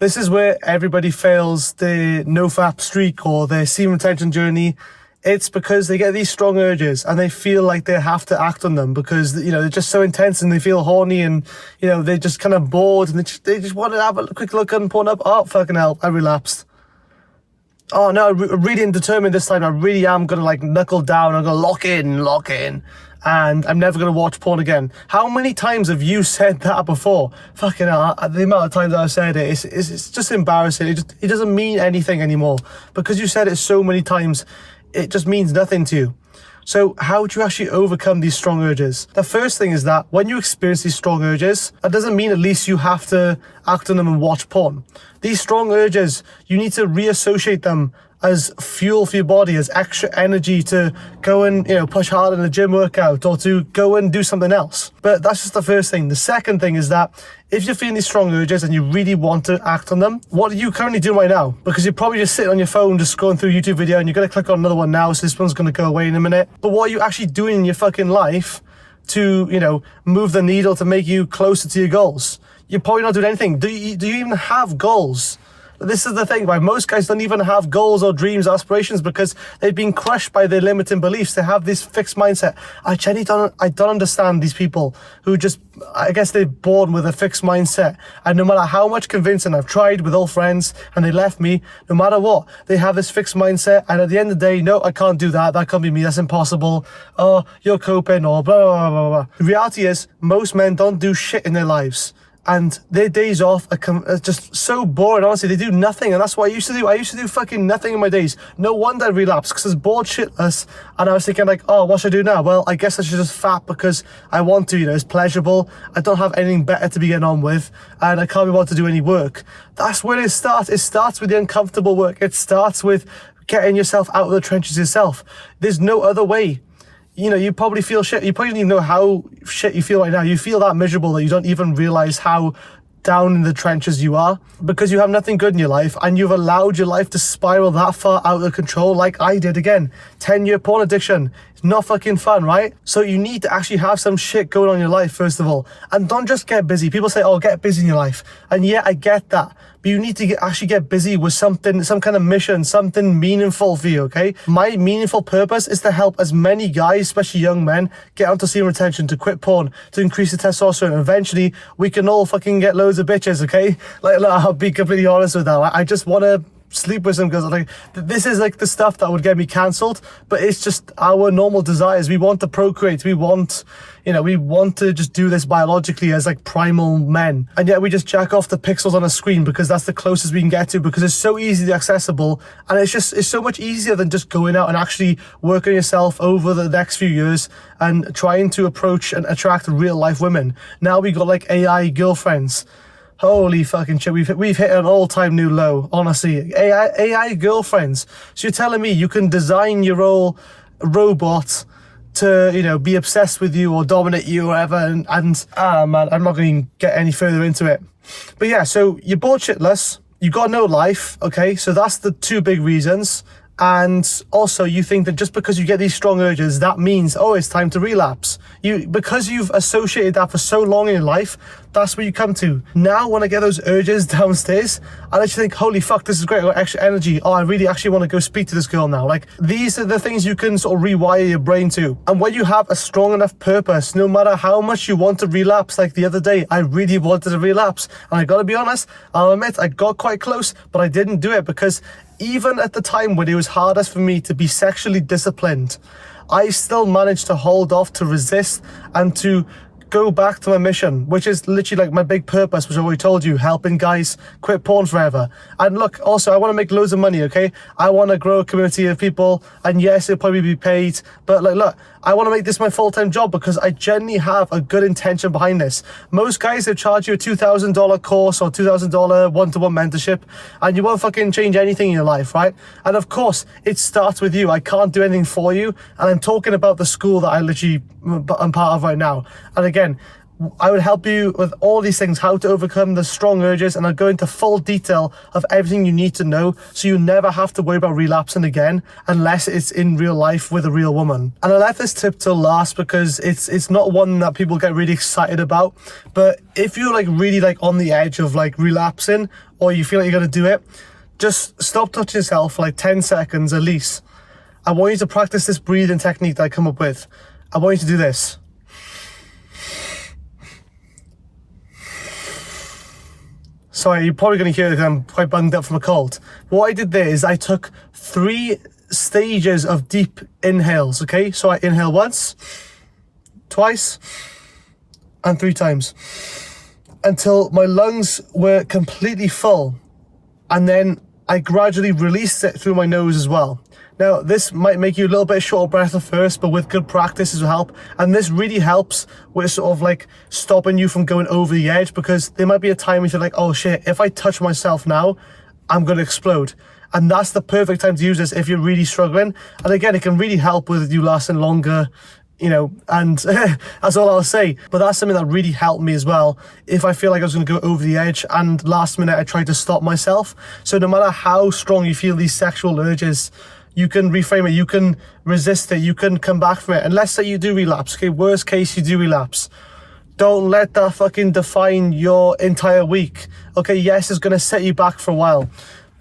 This is where everybody fails their no-fap streak or their semen retention journey. It's because they get these strong urges and they feel like they have to act on them because, you know, they're just so intense and they feel horny and, you know, they're just kind of bored and they just want to have a quick look and porn up. Oh, fucking hell, I relapsed. Oh no, I'm really determined this time. I really am going to like knuckle down. I'm going to lock in. And I'm never going to watch porn again. How many times have you said that before? Fucking hell, the amount of times I've said it, it's just embarrassing. It doesn't mean anything anymore. Because you said it so many times, it just means nothing to you. So how do you actually overcome these strong urges? The first thing is that when you experience these strong urges, that doesn't mean at least you have to act on them and watch porn. These strong urges, you need to reassociate them as fuel for your body, as extra energy to go and, you know, push hard in a gym workout or to go and do something else. But that's just the first thing. The second thing is that if you're feeling these strong urges and you really want to act on them, what are you currently doing right now? Because you're probably just sitting on your phone, just scrolling through a YouTube video and you're going to click on another one now, so this one's going to go away in a minute. But what are you actually doing in your fucking life to, you know, move the needle to make you closer to your goals? You're probably not doing anything. Do you even have goals? This is the thing, right? Most guys don't even have goals or dreams, or aspirations because they've been crushed by their limiting beliefs. They have this fixed mindset. I don't understand these people who just, I guess they're born with a fixed mindset. And no matter how much convincing I've tried with all friends and they left me, no matter what, they have this fixed mindset. And at the end of the day, no, I can't do that. That can't be me. That's impossible. Oh, you're coping or blah, blah, blah, blah. The reality is most men don't do shit in their lives. And their days off are just so boring, honestly. They do nothing, and that's what I used to do. I used to do fucking nothing in my days. No wonder I relapsed, because I was bored shitless, and I was thinking like, oh, what should I do now? Well, I guess I should just fap because I want to, you know, it's pleasurable. I don't have anything better to be getting on with, and I can't be able to do any work. That's where it starts. It starts with the uncomfortable work. It starts with getting yourself out of the trenches yourself. There's no other way. You know, you probably feel shit. You probably don't even know how shit you feel right now. You feel that miserable that you don't even realize how down in the trenches you are because you have nothing good in your life and you've allowed your life to spiral that far out of control like I did again. 10-year porn addiction. It's not fucking fun, right? So you need to actually have some shit going on in your life, first of all. And don't just get busy. People say, oh, get busy in your life. And yeah, I get that. But you need to actually get busy with something, some kind of mission, something meaningful for you, okay? My meaningful purpose is to help as many guys, especially young men, get onto semen retention, to quit porn, to increase the testosterone. Eventually, we can all fucking get loads of bitches, okay? Like I'll be completely honest with that. I just want to sleep with some girls. Like, this is like the stuff that would get me cancelled, but it's just our normal desires. We want to procreate. We want, you know, we want to just do this biologically as like primal men. And yet we just jack off the pixels on a screen because that's the closest we can get to, because it's so easily accessible. And it's so much easier than just going out and actually working yourself over the next few years and trying to approach and attract real life women. Now we got like AI girlfriends. Holy fucking shit, we've hit an all-time new low, honestly. AI girlfriends. So you're telling me you can design your own robot to, you know, be obsessed with you or dominate you or whatever, and man, I'm not going to get any further into it. But yeah, so you're bored shitless, you got no life, okay? So that's the two big reasons. And also you think that just because you get these strong urges, that means, oh, it's time to relapse. Because you've associated that for so long in your life, that's where you come to. Now, when I get those urges downstairs, I actually think, holy fuck, this is great, I got extra energy. Oh, I really actually want to go speak to this girl now. Like, these are the things you can sort of rewire your brain to. And when you have a strong enough purpose, no matter how much you want to relapse, like the other day, I really wanted to relapse. And I gotta be honest, I'll admit, I got quite close, but I didn't do it because even at the time when it was hardest for me to be sexually disciplined, I still managed to hold off, to resist, and to go back to my mission, which is literally like my big purpose, which I already told you, helping guys quit porn forever. And look, also, I want to make loads of money, okay? I want to grow a community of people, and yes, it'll probably be paid, but like, look, I want to make this my full-time job because I genuinely have a good intention behind this. Most guys, they charge you a $2,000 course or $2,000 one-to-one mentorship, and you won't fucking change anything in your life, right? And of course, it starts with you. I can't do anything for you, and I'm talking about the school that I literally am part of right now. And again, I would help you with all these things, how to overcome the strong urges, and I'll go into full detail of everything you need to know so you never have to worry about relapsing again unless it's in real life with a real woman. And I left this tip till last because it's not one that people get really excited about, but if you're like really like on the edge of like relapsing, or you feel like you're gonna do it, just stop touching yourself for like 10 seconds at least. I want you to practice this breathing technique that I come up with. I want you to do this. Sorry, you're probably going to hear it because I'm quite bunged up from a cold. What I did there is I took 3 stages of deep inhales, okay? So I inhale once, twice, and 3 times until my lungs were completely full. And then I gradually released it through my nose as well. Now, this might make you a little bit short of breath at first, but with good practice, this will help. And this really helps with sort of like stopping you from going over the edge, because there might be a time when you're like, oh shit, if I touch myself now, I'm going to explode. And that's the perfect time to use this if you're really struggling. And again, it can really help with you lasting longer, you know, and that's all I'll say. But that's something that really helped me as well if I feel like I was going to go over the edge and last minute I tried to stop myself. So no matter how strong you feel these sexual urges, you can reframe it, you can resist it, you can come back from it. And let's say you do relapse, okay, worst case you do relapse. Don't let that fucking define your entire week. Okay, yes, it's gonna set you back for a while,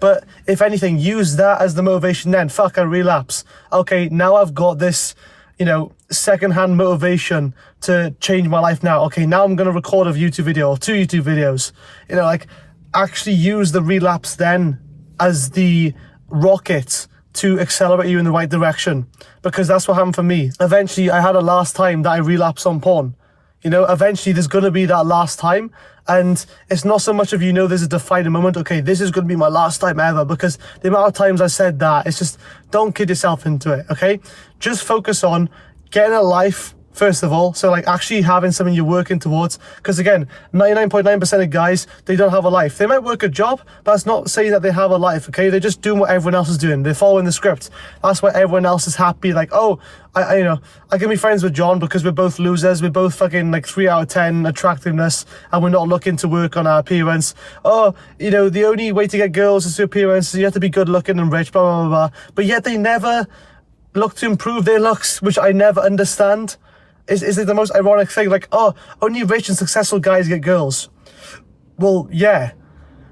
but if anything, use that as the motivation then. Fuck, I relapse. Okay, now I've got this, you know, secondhand motivation to change my life now. Okay, now I'm gonna record a YouTube video or 2 YouTube videos. You know, like actually use the relapse then as the rocket to accelerate you in the right direction, because that's what happened for me. Eventually I had a last time that I relapsed on porn. You know, eventually there's going to be that last time, and it's not so much of, you know, there's a defining moment, okay, this is going to be my last time ever, because the amount of times I said that, it's just, don't kid yourself into it, okay? Just focus on getting a life first of all, so like actually having something you're working towards, because again, 99.9% of guys, they don't have a life. They might work a job, but that's not saying that they have a life, okay? They're just doing what everyone else is doing. They're following the script. That's why everyone else is happy, like, oh, I you know, I can be friends with John because we're both losers, we're both fucking like 3 out of 10 attractiveness, and we're not looking to work on our appearance. Oh, you know, the only way to get girls is through appearance, so you have to be good looking and rich, blah, blah, blah, blah. But yet they never look to improve their looks, which I never understand. Is it the most ironic thing? Like, oh, only rich and successful guys get girls. Well, yeah.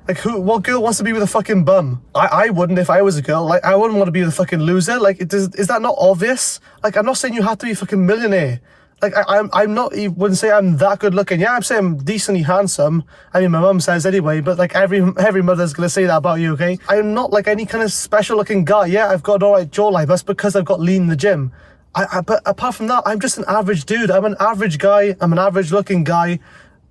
Like, what girl wants to be with a fucking bum? I wouldn't if I was a girl. Like, I wouldn't want to be with a fucking loser. Like, is that not obvious? Like, I'm not saying you have to be a fucking millionaire. Like, I'm not, you wouldn't say I'm that good looking. Yeah, I'm saying I'm decently handsome. I mean, my mum says anyway, but like every mother's gonna say that about you, okay? I'm not like any kind of special looking guy. Yeah, I've got an alright jawline. That's because I've got lean in the gym. But apart from that, I'm just an average dude. I'm an average guy. I'm an average looking guy.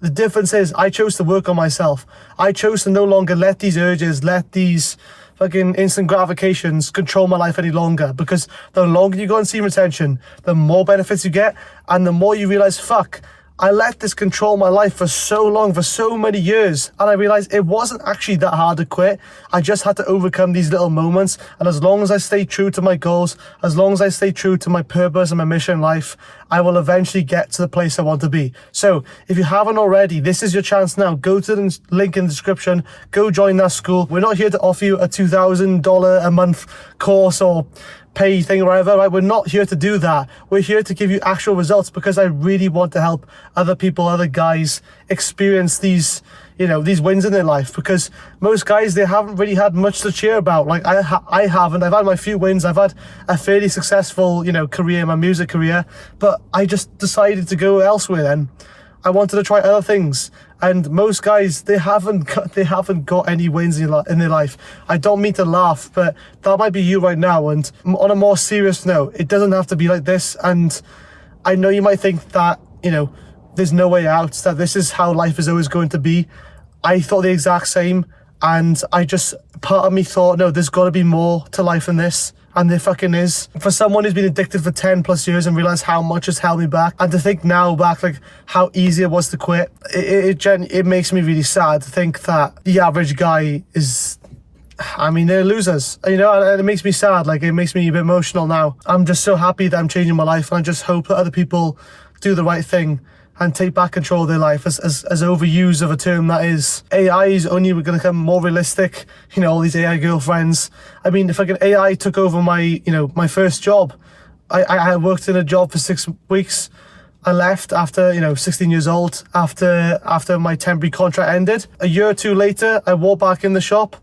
The difference is I chose to work on myself. I chose to no longer let these urges, let these fucking instant gratifications control my life any longer, because the longer you go on semen retention, the more benefits you get, and the more you realize, fuck, I let this control my life for so long, for so many years, and I realized it wasn't actually that hard to quit. I just had to overcome these little moments, and as long as I stay true to my goals, as long as I stay true to my purpose and my mission in life, I will eventually get to the place I want to be. So if you haven't already, this is your chance now. Go to the link in the description, go join that school. We're not here to offer you a $2,000 a month course or pay thing or whatever, right? We're not here to do that. We're here to give you actual results, because I really want to help other people, other guys experience these, you know, these wins in their life, because most guys, they haven't really had much to cheer about. Like I haven't. I've had my few wins. I've had a fairly successful, you know, career, my music career, but I just decided to go elsewhere then. I wanted to try other things, and most guys, they haven't got any wins in their life. I don't mean to laugh, but that might be you right now. And on a more serious note, it doesn't have to be like this. And I know you might think that, you know, there's no way out, that this is how life is always going to be. I thought the exact same, and part of me thought, no, there's got to be more to life than this. And there fucking is. For someone who's been addicted for 10 plus years and realized how much has held me back, and to think now back, like how easy it was to quit, it makes me really sad to think that the average guy is, I mean, they're losers, you know, and it makes me sad. Like, it makes me a bit emotional now. I'm just so happy that I'm changing my life, and I just hope that other people do the right thing and take back control of their life, as overused of a term that is. AI is only going to become more realistic. You know, all these AI girlfriends. I mean, if AI took over my, my first job, I worked in a job for 6 weeks. I left after, 16 years old, after my temporary contract ended. A year or two later, I walked back in the shop.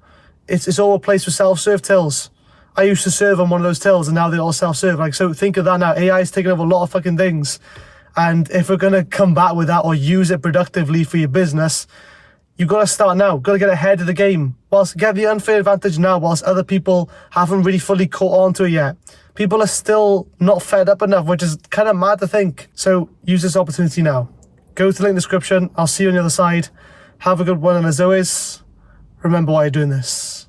It's all replaced with self-serve tills. I used to serve on one of those tills, and now they're all self-serve. Like, so think of that now. AI is taking over a lot of fucking things. And if we're going to combat with that or use it productively for your business, you've got to start now. Got to get ahead of the game. Whilst get the unfair advantage now, whilst other people haven't really fully caught on to it yet. People are still not fed up enough, which is kind of mad to think. So use this opportunity now. Go to the link in the description. I'll see you on the other side. Have a good one. And as always, remember why you're doing this.